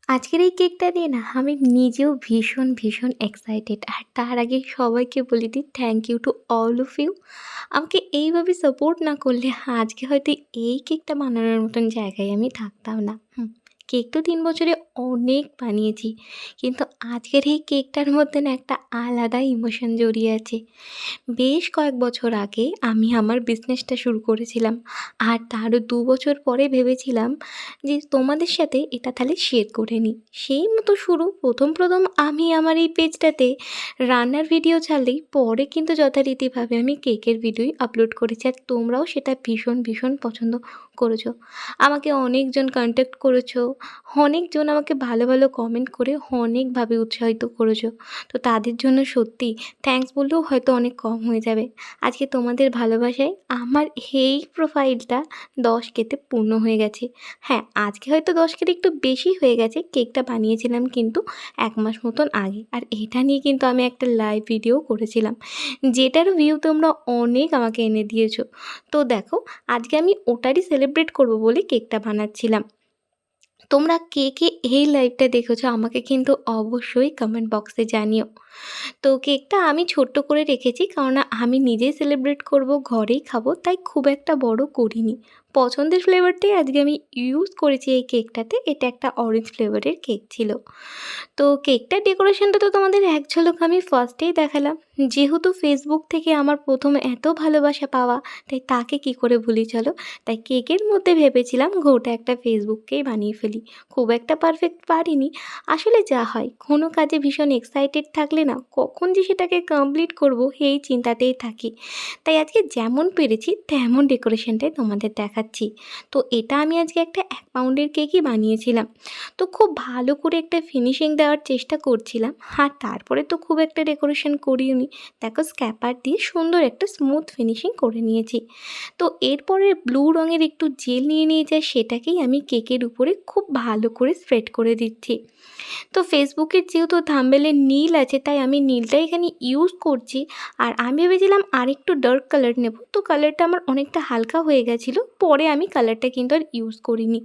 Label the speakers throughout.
Speaker 1: আজকের এই কেকটা নিয়ে না আমি নিজেও ভীষণ এক্সাইটেড। আর তার আগে সবাইকে বলে দিই thank you to all of you. আমাকে এইভাবে সাপোর্ট না করলে আজকে হয়তো এই কেকটা বানানোর মতন জায়গায় আমি থাকতাম না। কেক তো ৩ বছরে অনেক বানিয়েছি। কিন্তু আজকের এই কেকটার মধ্যে না একটা আলাদা ইমোশন জড়িয়ে আছে। বেশ কয়েক বছর আগে আমি আমার বিজনেসটা শুরু করেছিলাম। আর তারও ২ বছর পরে ভেবেছিলাম যে তোমাদের সাথে এটা তাহলে শেয়ার করে নিই। সেই মতো শুরু ১ম আমি আমার এই পেজটাতে রান্নার ভিডিও ছাড়লেই পরে কিন্তু যথারীতিভাবে আমি কেকের ভিডিওই আপলোড করেছি। আর তোমরাও সেটা ভীষণ পছন্দ করেছো। আমাকে অনেকজন কন্ট্যাক্ট করেছো, অনেকজন আমাকে ভালো কমেন্ট করে অনেকভাবে উৎসাহিত করেছো। তো তাদের জন্য সত্যি থ্যাঙ্কস বললেও হয়তো অনেক কম হয়ে যাবে। আজকে তোমাদের ভালোবাসায় আমার এই প্রোফাইলটা 10K-তে পূর্ণ হয়ে গেছে। হ্যাঁ, আজকে হয়তো 10K-র একটু বেশি হয়ে গেছে। কেকটা বানিয়েছিলাম কিন্তু ১ মাস মতন আগে। আর এটা নিয়ে কিন্তু আমি একটা লাইভ ভিডিও করেছিলাম, যেটার ভিউ তোমরা অনেক আমাকে এনে দিয়েছো। তো দেখো, আজকে আমি ওটারই সেলিব্রেট করব বলে কেকটা বানাচ্ছিলাম। তোমরা কে এই লাইভটা দেখেছো আমাকে কিন্তু অবশ্যই কমেন্ট বক্সে জানিও। তো কেকটা আমি ছোট্ট করে রেখেছি, কারণ আমি নিজেই সেলিব্রেট করব, ঘরেই খাবো, তাই খুব একটা বড় করিনি। পছন্দের ফ্লেভারটাই আজকে আমি ইউজ করেছি এই কেকটাতে। এটা একটা অরেঞ্জ ফ্লেভারের কেক ছিল। তো কেকটার ডেকোরেশনটা তো তোমাদের এক ঝলক আমি ফার্স্টেই দেখালাম। যেহেতু ফেসবুক থেকে আমার প্রথম এত ভালোবাসা পাওয়া, তাই তাকে কি করে ভুলি চলো। তাই কেকের মধ্যে ভেবেছিলাম গোটা একটা ফেসবুককেই বানিয়ে ফেলি। খুব একটা পারফেক্ট পারিনি। আসলে যা হয়, কোনো কাজে ভীষণ এক্সাইটেড থাকলে না কখন যে সেটাকে কমপ্লিট করব এই চিন্তাতেই থাকি। তাই আজকে যেমন পেরেছি তেমন ডেকোরেশনটাই তোমাদের দেখাচ্ছি। তো এটা আমি আজকে একটা ১ পাউন্ডের কেকই বানিয়েছিলাম। তো খুব ভালো করে একটা ফিনিশিং দেওয়ার চেষ্টা করছিলাম। আর তারপরে তো খুব একটা ডেকোরেশন করিওনি। দেখো, স্ক্যাপার দিয়ে সুন্দর একটা স্মুথ ফিনিশিং করে নিয়েছি। তো এরপরে ব্লু রঙের একটু জেল নিয়ে যাই, সেটাকেই আমি কেকের উপরে খুব ভালো করে স্প্রেড করে দিচ্ছি। তো ফেসবুকের যেহেতু থাম্বনেইলে নীল আছে, তাই আমি নীলটাই এখানে ইউজ করছি। আর আমি ভেবেছিলাম আরেকটু ডার্ক কালার নেব, তো কালারটা আমার অনেকটা হালকা হয়ে গেছিলো। পরে আমি কালারটা কিন্তু আর ইউজ করিনি।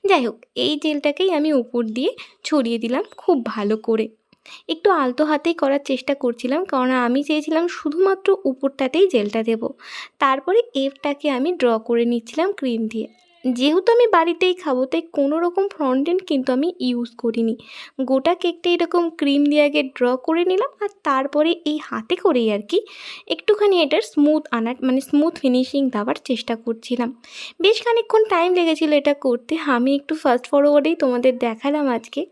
Speaker 1: যাই হোক, এই জেলটাকেই আমি উপর দিয়ে ছড়িয়ে দিলাম খুব ভালো করে। একটু আলতো হাতেই করার চেষ্টা করছিলাম, কারণ আমি চেয়েছিলাম শুধুমাত্র উপরটাতেই জেলটা দেব। তারপরে এফটাকে আমি ড্র করে নিচ্ছিলাম ক্রিম দিয়ে। যেহেতু আমি বাড়িতেই খাবো, তাই কোনো রকম ফন্ডেন্ট কিন্তু আমি ইউজ করিনি। গোটা কেকটা এরকম ক্রিম দিয়ে আগে ড্র করে নিলাম, আর তারপরে এই হাতে করেই আর কি একটুখানি এটার স্মুথ আনার মানে স্মুথ ফিনিশিং দেওয়ার চেষ্টা করছিলাম। বেশ খানিকক্ষণ টাইম লেগেছিলো এটা করতে। আমি একটু ফাস্ট ফরওয়ার্ডেই তোমাদের দেখালাম আজকে।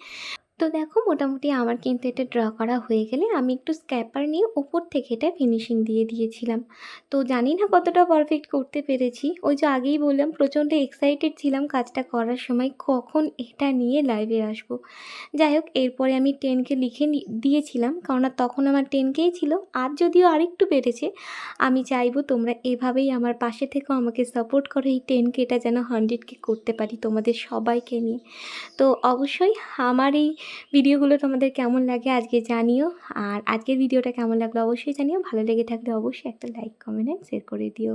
Speaker 1: তো দেখো, মোটামুটি আমার কিন্তু এটা ড্র করা হয়ে গেলে আমি একটু স্ক্যাপার নিয়ে ওপর থেকে এটা ফিনিশিং দিয়ে দিয়েছিলাম। তো জানি না কতটা পারফেক্ট করতে পেরেছি। ওই যে আগেই বললাম, প্রচণ্ড এক্সাইটেড ছিলাম কাজটা করার সময়, কখন এটা নিয়ে লাইভে আসবো। যাই হোক, এরপরে আমি 10K লিখে দিয়েছিলাম, কারণ তখন আমার 10Kই ছিল। আর যদিও আরেকটু বেড়েছে। আমি চাইবো তোমরা এভাবেই আমার পাশে থেকেও আমাকে সাপোর্ট করো, এই 10Kটা যেন 100K করতে পারি তোমাদের সবাইকে নিয়ে। তো অবশ্যই আমার এই ভিডিওগুলো তোমাদের কেমন লাগে আজকে জানিও। আর আজকের ভিডিওটা কেমন লাগলো অবশ্যই জানিও। ভালো লেগে থাকলে অবশ্যই একটা লাইক, কমেন্ট অ্যান্ড শেয়ার করে দিও।